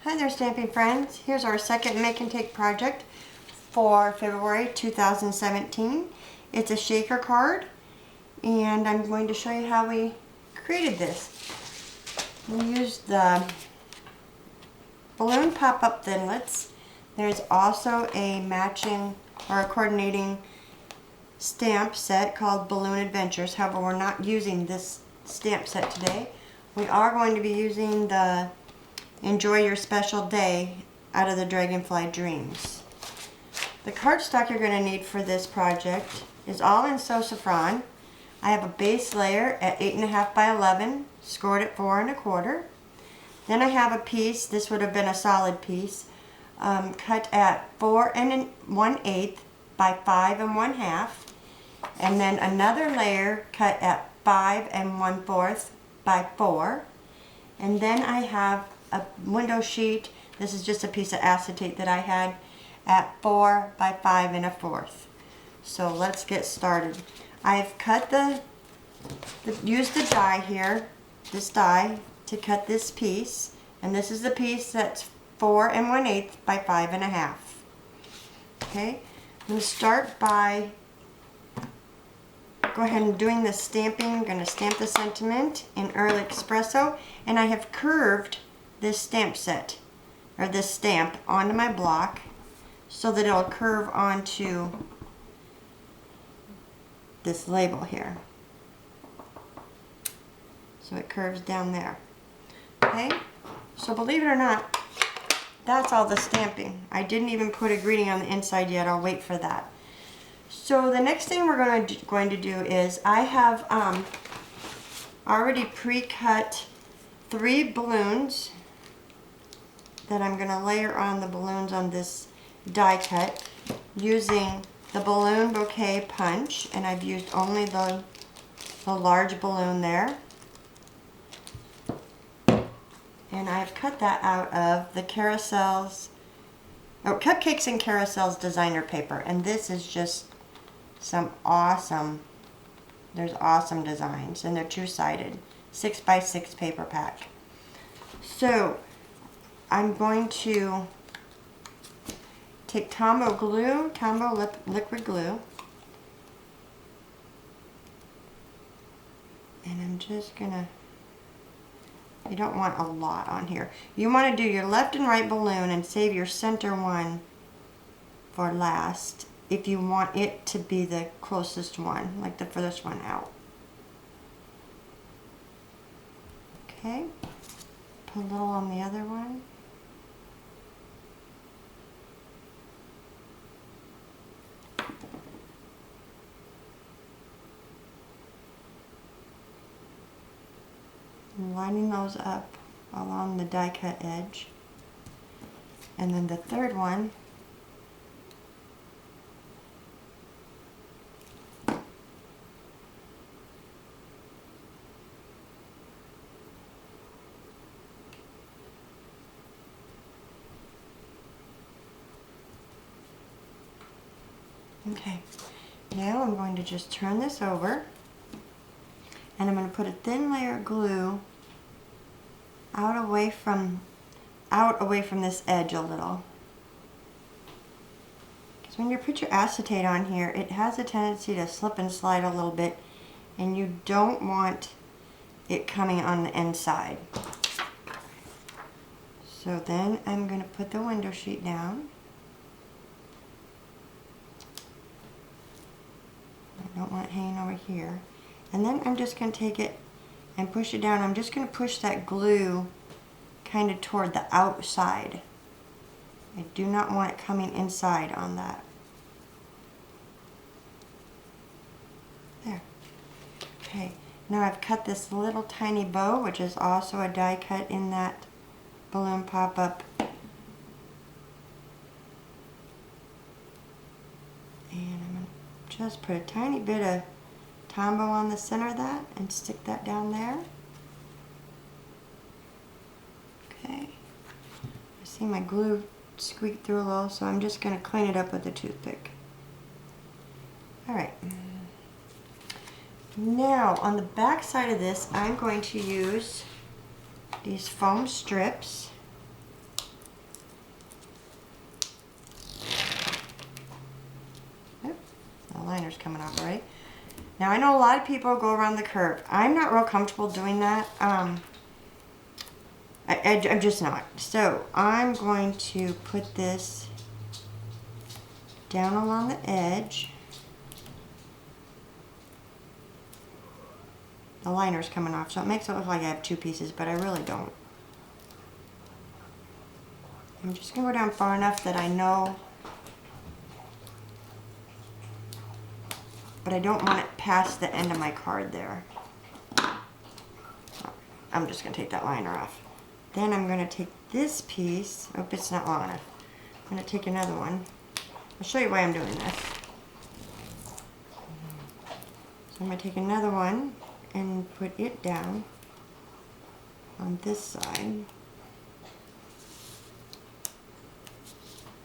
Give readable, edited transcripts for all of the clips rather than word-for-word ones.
Hi there, stamping friends. Here's our second make and take project for February 2017. It's a shaker card, and I'm going to show you how we created this. We used the balloon pop-up Thinlits. There's also a matching or a coordinating stamp set called Balloon Adventures. However, we're not using this stamp set today. We are going to be using the Enjoy Your Special Day out of the Dragonfly Dreams. The cardstock you're going to need for this project is all in Sausafran. I have a base layer at 8.5 by 11, scored at 4 1/4. Then I have a piece, this would have been a solid piece, cut at 4 1/8 by 5 1/2. And then another layer cut at 5 1/4 by 4. And then I have a window sheet. This is just a piece of acetate that I had at 4 by 5 1/4. So let's get started. I've cut used the die here, this die, to cut this piece. And this is the piece that's 4 1/8 by 5 1/2. Okay, I'm going to start by go ahead and doing the stamping. I'm going to stamp the sentiment in Early Espresso, and I have curved this stamp set, or this stamp, onto my block so that it'll curve onto this label here. So it curves down there. Okay, so believe it or not, that's all the stamping. I didn't even put a greeting on the inside yet. I'll wait for that. So the next thing we're going to do is I have already pre-cut 3 balloons that I'm going to layer on the balloons on this die cut using the balloon bouquet punch, and I've used only the large balloon there. And I've cut that out of the Carousels, Cupcakes and Carousels designer paper, and this is just some awesome, there's awesome designs, and they're two-sided, 6 by 6 paper pack. So I'm going to take Tombow liquid glue, and I'm just gonna, you don't want a lot on here. You want to do your left and right balloon and save your center one for last if you want it to be the closest one, like the furthest one out. Okay, put a little on the other one. And lining those up along the die cut edge. And then the third one, okay, now I'm going to just turn this over, and I'm going to put a thin layer of glue out away from this edge a little. Because when you put your acetate on here, it has a tendency to slip and slide a little bit, and you don't want it coming on the inside. So then I'm going to put the window sheet down. I don't want it hanging over here. And then I'm just going to take it and push it down. I'm just going to push that glue kind of toward the outside. I do not want it coming inside on that. There. Okay, now I've cut this little tiny bow, which is also a die cut in that balloon pop-up. And I'm going to just put a tiny bit of Tombow on the center of that and stick that down there. Okay. I see my glue squeak through a little, so I'm just going to clean it up with a toothpick. Alright. Now on the back side of this, I'm going to use these foam strips coming off already. Now I know a lot of people go around the curve. I'm not real comfortable doing that. I'm just not. So I'm going to put this down along the edge. The liner's coming off, so it makes it look like I have two pieces, but I really don't. I'm just going to go down far enough that I know, but I don't want it past the end of my card there. I'm just going to take that liner off. Then I'm going to take this piece. Oh, it's not long enough. I'm going to take another one. I'll show you why I'm doing this. So I'm going to take another one and put it down on this side.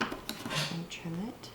And trim it.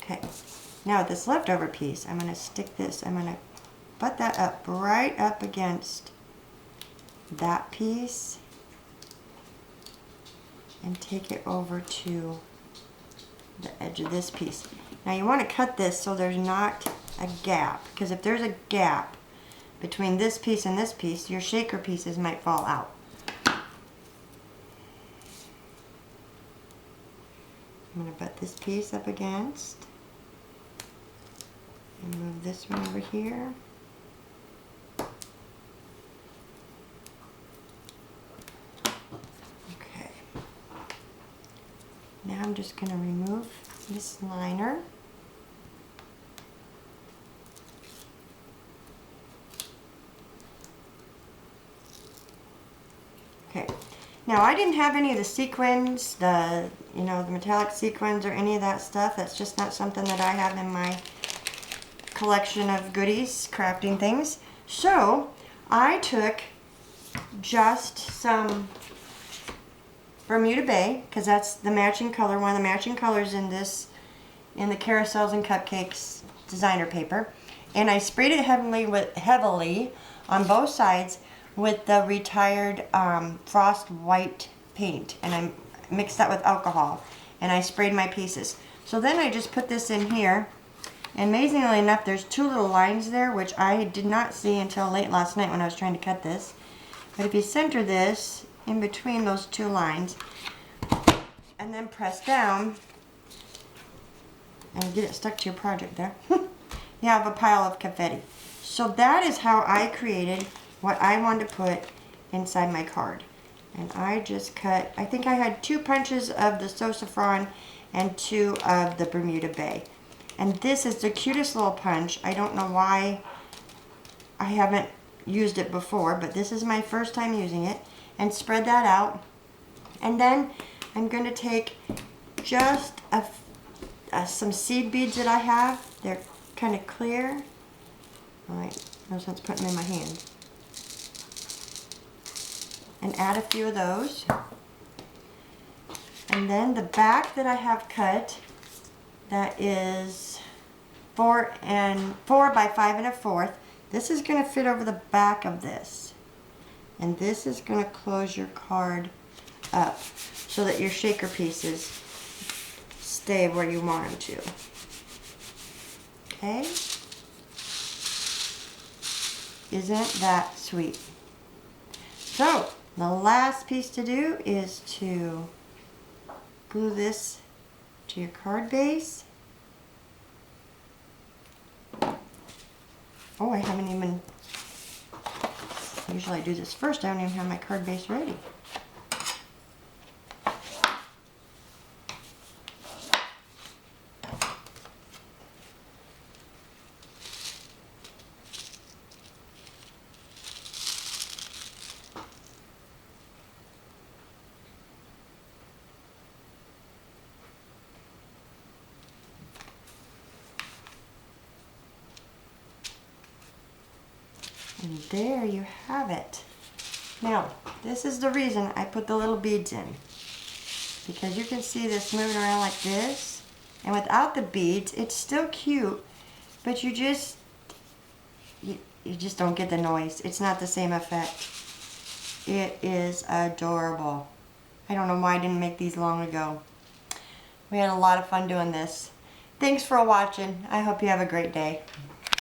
Okay, now this leftover piece, I'm going to stick this, I'm going to butt that up right up against that piece and take it over to the edge of this piece. Now you want to cut this so there's not a gap, because if there's a gap between this piece and this piece, your shaker pieces might fall out. I'm going to butt this piece up against and move this one over here. Okay. Now I'm just going to remove this liner. Okay. Now I didn't have any of the sequins, the metallic sequins or any of that stuff. That's just not something that I have in my collection of goodies, crafting things. So I took just some Bermuda Bay, because that's the matching color, one of the matching colors in the Carousels and Cupcakes designer paper. And I sprayed it heavily on both sides with the retired frost white paint, and I mixed that with alcohol, and I sprayed my pieces. So then I just put this in here, and amazingly enough, there's two little lines there, which I did not see until late last night when I was trying to cut this. But if you center this in between those two lines, and then press down, and get it stuck to your project there, you have a pile of confetti. So that is how I created what I wanted to put inside my card. And I just cut, I think I had 2 punches of the saffron and 2 of the Bermuda Bay. And this is the cutest little punch. I don't know why I haven't used it before, but this is my first time using it. And spread that out. And then I'm going to take just some seed beads that I have. They're kind of clear. Alright, no sense putting them in my hand. And add a few of those. And then the back that I have cut, that is 4 by 5 1/4. This is going to fit over the back of this. And this is going to close your card up so that your shaker pieces stay where you want them to. Okay? Isn't that sweet? So, the last piece to do is to glue this to your card base. Oh, I haven't even, usually I do this first, I don't even have my card base ready. And there you have it. Now, this is the reason I put the little beads in. Because you can see this moving around like this. And without the beads, it's still cute. But you just don't get the noise. It's not the same effect. It is adorable. I don't know why I didn't make these long ago. We had a lot of fun doing this. Thanks for watching. I hope you have a great day.